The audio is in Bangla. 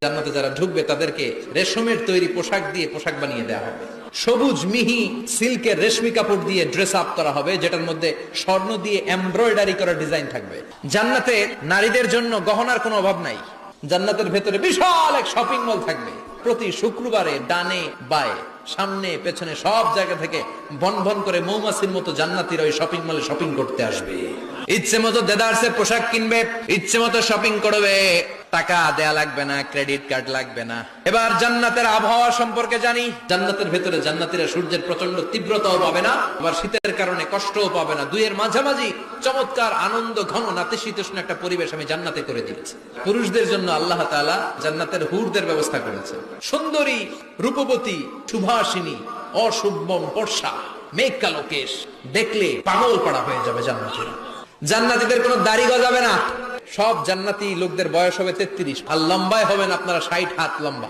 জান্নাতে যারা ঢুকবে তাদেরকে রেশমের তৈরি পোশাক দিয়ে পোশাক বানিয়ে দেওয়া হবে। সবুজ মিহি সিল্কের রেশমি কাপড় দিয়ে ড্রেস আপ করা হবে, যেটার মধ্যে স্বর্ণ দিয়ে এমব্রয়ডারি করা ডিজাইন থাকবে। জান্নাতে নারীদের জন্য গহনার কোনো অভাব নাই। জান্নাতের ভেতরে বিশাল এক শপিং মল থাকবে। প্রতি শুক্রবারে ডানে বায়ে সামনে পেছনে সব জায়গা থেকে ভন ভন করে মৌমাছির মতো জান্নাতীরা ওই শপিং মলে শপিং করতে আসবে। ইচ্ছে মতো দেদারসের পোশাক কিনবে, ইচ্ছে মতো শপিং করবে, টাকা দেয়া লাগবে না, ক্রেডিট কার্ড লাগবে না। এবার জান্নাতের আবহাওয়া সম্পর্কে জানি। জান্নাতের ভেতরে জান্নাতীরা সূর্যের প্রচন্ড তীব্রতাও পাবে না, আবার শীতের কারণে কষ্টও পাবে না। দুইয়ের মাঝামাঝি চমৎকার আনন্দ ঘন নাতিশীতোষ্ণ একটা পরিবেশ আমি জান্নাতে করে দিয়েছি। পুরুষদের জন্য আল্লাহ তাআলা জান্নাতের হুরদের ব্যবস্থা করেছে। সুন্দরী, রূপবতী, সুভাষিনী, অশুভম বর্ষা, মেঘ কালো কেশ, দেখলে পাগল পাড়া হয়ে যাবে জান্নাতীরা। জান্নাতীদের কোনো দাড়ি গজাবে না। সব জান্নাতি লোকদের বয়স হবে 33, আর লম্বায় হবেন আপনারা 60 হাত লম্বা।